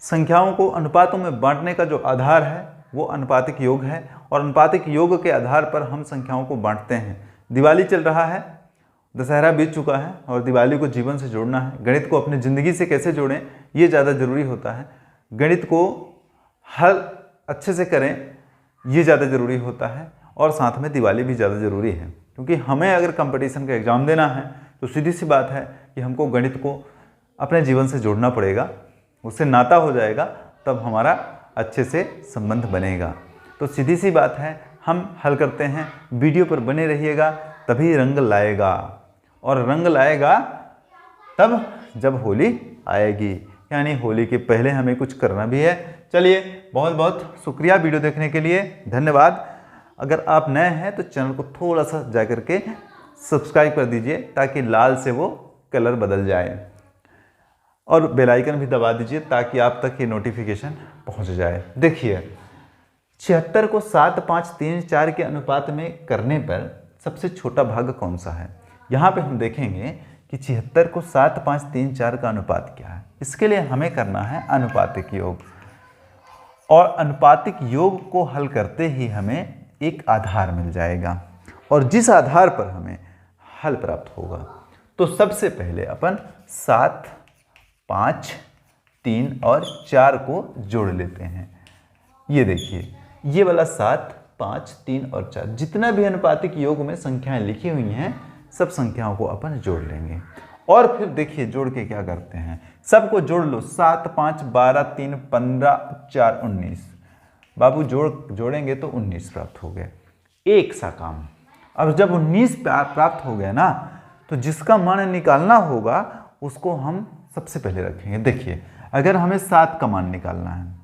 संख्याओं को अनुपातों में बांटने का जो आधार है वो अनुपातिक योग है, और अनुपातिक योग के आधार पर हम संख्याओं को बांटते हैं। दिवाली चल रहा है, दशहरा बीत चुका है और दिवाली को जीवन से जोड़ना है। गणित को अपनी ज़िंदगी से कैसे जोड़ें ये ज़्यादा ज़रूरी होता है। गणित को हल अच्छे से करें ये ज़्यादा ज़रूरी होता है, और साथ में दिवाली भी ज़्यादा ज़रूरी है, क्योंकि हमें अगर कंपटीशन का एग्ज़ाम देना है तो सीधी सी बात है कि हमको गणित को अपने जीवन से जोड़ना पड़ेगा, उससे नाता हो जाएगा, तब हमारा अच्छे से संबंध बनेगा। तो सीधी सी बात है, हम हल करते हैं। वीडियो पर बने रहिएगा, तभी रंग लाएगा, और रंग लाएगा तब जब होली आएगी, यानी होली के पहले हमें कुछ करना भी है। चलिए, बहुत बहुत शुक्रिया वीडियो देखने के लिए, धन्यवाद। अगर आप नए हैं तो चैनल को थोड़ा सा जा करके सब्सक्राइब कर दीजिए, ताकि लाल से वो कलर बदल जाए, और बेल आइकन भी दबा दीजिए ताकि आप तक ये नोटिफिकेशन पहुंच जाए। देखिए, 76 को 7, 5, 3, 4 के अनुपात में करने पर सबसे छोटा भाग कौन सा है। यहाँ पे हम देखेंगे कि 76 को 7, 5, 3, 4 का अनुपात क्या है। इसके लिए हमें करना है अनुपातिक योग, और अनुपातिक योग को हल करते ही हमें एक आधार मिल जाएगा, और जिस आधार पर हमें हल प्राप्त होगा, तो सबसे पहले अपन 7, 5, 3 और 4 को जोड़ लेते हैं। ये देखिए, ये वाला 7, 5, 3 और 4, जितना भी अनुपातिक योग में संख्याएं लिखी हुई हैं, सब संख्याओं को अपन जोड़ लेंगे। और फिर देखिए जोड़ के क्या करते हैं, सबको जोड़ लो। 7, 5, 12, 3, 15, 4, 19। बाबू जोड़ेंगे तो 19 प्राप्त हो गया। एक सा काम। अब जब 19 प्राप्त हो गया ना, तो जिसका मान निकालना होगा उसको हम सबसे पहले रखेंगे। देखिए, अगर हमें 7 का मान निकालना है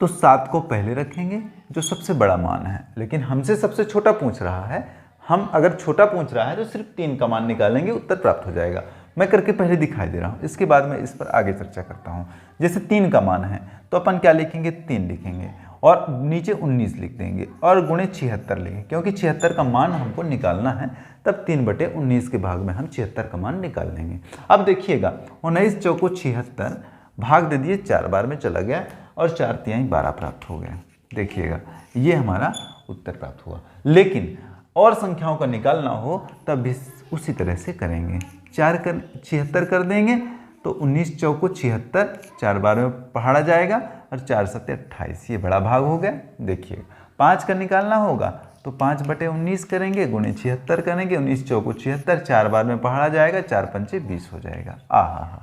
तो 7 को पहले रखेंगे, जो सबसे बड़ा मान है। लेकिन हमसे सबसे छोटा पूछ रहा है, हम अगर छोटा पूछ रहा है तो सिर्फ 3 का मान निकालेंगे, उत्तर प्राप्त हो जाएगा। मैं करके पहले दिखाई दे रहा हूँ, इसके बाद मैं इस पर आगे चर्चा करता हूँ। जैसे 3 का मान है तो अपन क्या लिखेंगे, 3 लिखेंगे, और नीचे 19 लिख देंगे, और गुणे 76 लिखेंगे, क्योंकि 76 का मान हमको निकालना है। तब 3/19 के भाग में हम 76 का मान निकाल लेंगे। अब देखिएगा, 19 चौको 76, भाग दे दिए, 4 बार में चला गया, और 4 तिहाई 12 प्राप्त हो गया। देखिएगा, ये हमारा उत्तर प्राप्त हुआ। लेकिन और संख्याओं का निकालना हो तब भी उसी तरह से करेंगे। 76 कर देंगे तो 19 चौको 76, 4 बार में पहाड़ा जाएगा, और 4 7 28, ये बड़ा भाग हो गया। देखिए, 5 का निकालना होगा तो 5/19 करेंगे, गुणे 76 करेंगे, 19 चौको 76, 4 बार में पहाड़ा जाएगा, 4 पंचे 20 हो जाएगा। आहा,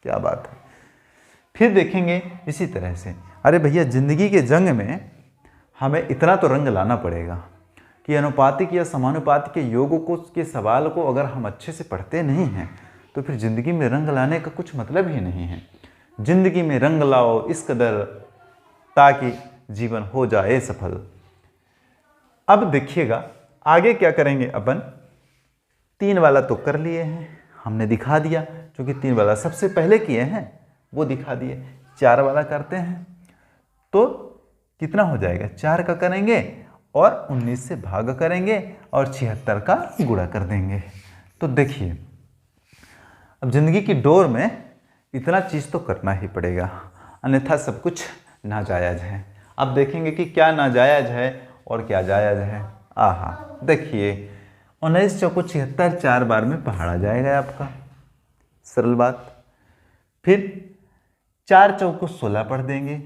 क्या बात है। फिर देखेंगे इसी तरह से। अरे भैया, जिंदगी के जंग में हमें इतना तो रंग लाना पड़ेगा कि अनुपातिक या समानुपातिक के योगों को के सवाल को अगर हम अच्छे से पढ़ते नहीं हैं तो फिर ज़िंदगी में रंग लाने का कुछ मतलब ही नहीं है। ज़िंदगी में रंग लाओ इस कदर, ताकि जीवन हो जाए सफल। अब देखिएगा आगे क्या करेंगे अपन। 3 वाला तो कर लिए हैं, हमने दिखा दिया, क्योंकि 3 वाला सबसे पहले किए हैं वो दिखा दिए। 4 वाला करते हैं तो कितना हो जाएगा, 4 का करेंगे और 19 से भाग करेंगे और 76 का गुणा कर देंगे। तो देखिए, अब जिंदगी की डोर में इतना चीज़ तो करना ही पड़ेगा, अन्यथा सब कुछ नाजायज़ है। अब देखेंगे कि क्या नाजायज़ है और क्या जायज़ है। आहा, देखिए, 19 चौको 76, 4 बार में पहाड़ा जाएगा आपका, सरल बात। फिर 4 चौको 16 पढ़ देंगे,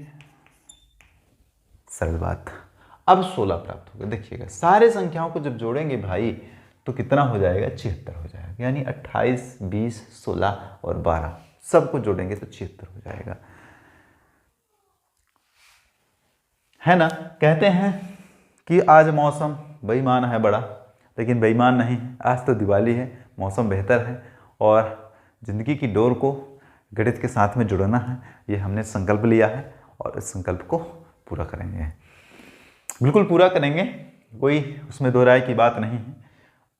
सरल बात। अब 16 प्राप्त होगा। देखिएगा, सारे संख्याओं को जब जोड़ेंगे भाई तो कितना हो जाएगा, 76 हो जाएगा। यानी 28, 20, 16 और 12 सबको जोड़ेंगे तो 76 हो जाएगा, है ना। कहते हैं कि आज मौसम बेईमान है बड़ा, लेकिन बेईमान नहीं है। आज तो दिवाली है, मौसम बेहतर है, और ज़िंदगी की डोर को गणित के साथ में जुड़ना है, ये हमने संकल्प लिया है, और इस संकल्प को पूरा करेंगे, बिल्कुल पूरा करेंगे, कोई उसमें दो राय की बात नहीं है।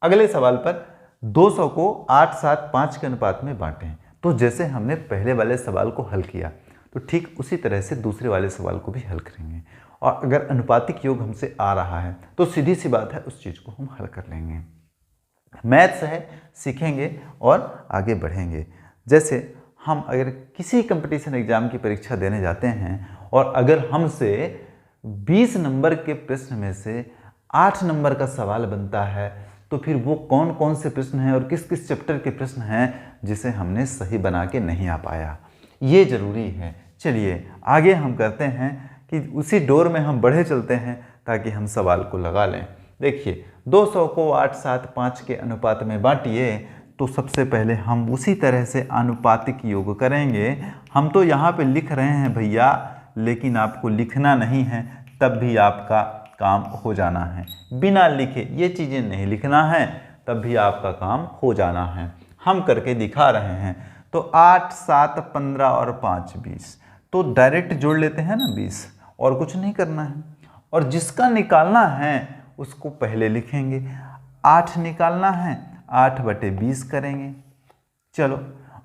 अगले सवाल पर 200 को 8, 7, 5 के अनुपात में बांटें। तो जैसे हमने पहले वाले सवाल को हल किया, तो ठीक उसी तरह से दूसरे वाले सवाल को भी हल करेंगे। और अगर अनुपातिक योग हमसे आ रहा है तो सीधी सी बात है, उस चीज़ को हम हल कर लेंगे। मैथ्स है, सीखेंगे और आगे बढ़ेंगे। जैसे हम अगर किसी कंपटीशन एग्जाम की परीक्षा देने जाते हैं और अगर हमसे 20 नंबर के प्रश्न में से 8 नंबर का सवाल बनता है तो फिर वो कौन कौन से प्रश्न हैं और किस किस चैप्टर के प्रश्न हैं जिसे हमने सही बना के नहीं आ पाया, ये ज़रूरी है। चलिए आगे हम करते हैं कि उसी डोर में हम बढ़े चलते हैं ताकि हम सवाल को लगा लें। देखिए 200 को 8, 7, 5 के अनुपात में बांटिए, तो सबसे पहले हम उसी तरह से आनुपातिक योग करेंगे। हम तो यहाँ पे लिख रहे हैं भैया, लेकिन आपको लिखना नहीं है, तब भी आपका काम हो जाना है। बिना लिखे ये चीज़ें नहीं लिखना है, तब भी आपका काम हो जाना है। हम करके दिखा रहे हैं। तो 8, 7, 15 और 5 20, तो डायरेक्ट जोड़ लेते हैं ना 20, और कुछ नहीं करना है। और जिसका निकालना है उसको पहले लिखेंगे। 8 निकालना है, 8/20 करेंगे। चलो,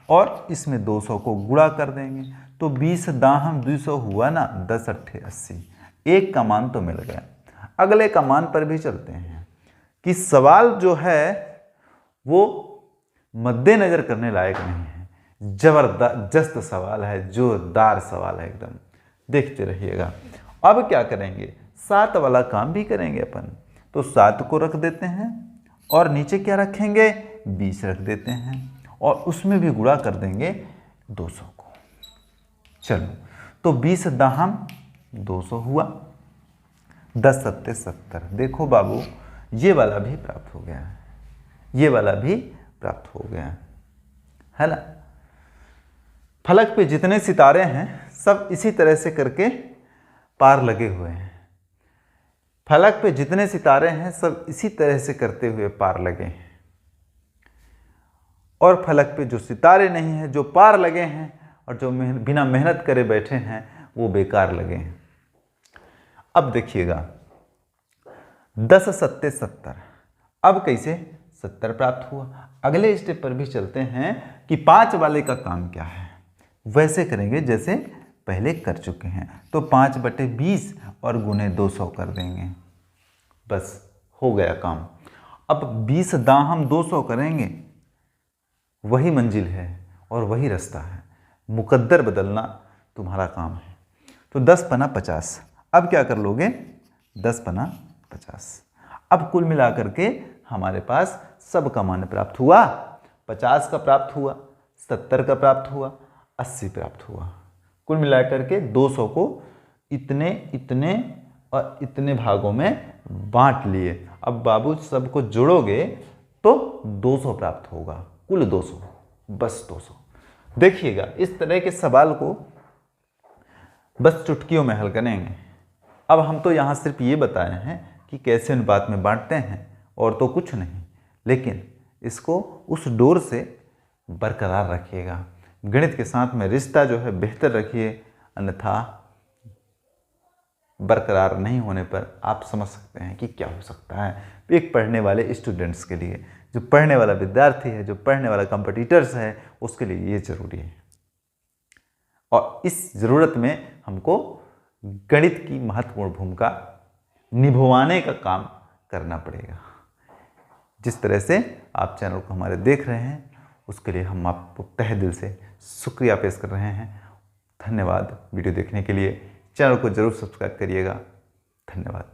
और इसमें 200 को गुणा कर देंगे, तो 20 दाहम 200 हुआ ना, 10 अट्ठे 80। एक का मान तो मिल गया। अगले का मान पर भी चलते हैं कि सवाल जो है वो मद्देनजर करने लायक नहीं है। जबरदस्त सवाल है, जोरदार सवाल है एकदम, देखते रहिएगा। अब क्या करेंगे, 7 वाला काम भी करेंगे अपन। तो 7 को रख देते हैं और नीचे क्या रखेंगे, 20 रख देते हैं और उसमें भी गुणा कर देंगे 200 को। चलो, तो 20 दाहम 200 हुआ, 10 सत्ते 70। देखो बाबू, ये वाला भी प्राप्त हो गया है, ये वाला भी प्राप्त हो गया है ना। फलक पे जितने सितारे हैं सब इसी तरह से करके पार लगे हुए हैं। फलक पे जितने सितारे हैं सब इसी तरह से करते हुए पार लगे हैं, और फलक पे जो सितारे नहीं हैं, जो पार लगे हैं और जो बिना मेहनत करे बैठे हैं, वो बेकार लगे हैं। अब देखिएगा, 10 सत्ते 70। अब कैसे 70 प्राप्त हुआ। अगले स्टेप पर भी चलते हैं कि 5 वाले का काम क्या है, वैसे करेंगे जैसे पहले कर चुके हैं। तो 5/20 और गुने 200 कर देंगे, बस हो गया काम। अब 20 दाहम 200 करेंगे, वही मंजिल है और वही रास्ता है। मुकद्दर बदलना तुम्हारा काम है। तो 10 पना 50। अब क्या कर लोगे, 10 पना 50। अब कुल मिलाकर के हमारे पास सब का मान प्राप्त हुआ। 50 का प्राप्त हुआ, 70 का प्राप्त हुआ, 80 प्राप्त हुआ। कुल मिलाकर के 200 को इतने इतने और इतने भागों में बांट लिए। अब बाबू सबको जोड़ोगे तो 200 प्राप्त होगा, कुल 200, बस 200। देखिएगा, इस तरह के सवाल को बस चुटकियों में हल करेंगे। अब हम तो यहाँ सिर्फ ये बताए हैं कि कैसे अनुपात में बांटते हैं, और तो कुछ नहीं, लेकिन इसको उस डोर से बरकरार रखिएगा। गणित के साथ में रिश्ता जो है बेहतर रखिए, अन्यथा बरकरार नहीं होने पर आप समझ सकते हैं कि क्या हो सकता है एक पढ़ने वाले स्टूडेंट्स के लिए। जो पढ़ने वाला विद्यार्थी है, जो पढ़ने वाला कॉम्पिटिटर्स है, उसके लिए ये जरूरी है। और इस ज़रूरत में हमको गणित की महत्वपूर्ण भूमिका निभवाने का काम करना पड़ेगा। जिस तरह से आप चैनल को हमारे देख रहे हैं, उसके लिए हम आपको तहे दिल से शुक्रिया पेश कर रहे हैं। धन्यवाद वीडियो देखने के लिए। चैनल को जरूर सब्सक्राइब करिएगा। धन्यवाद।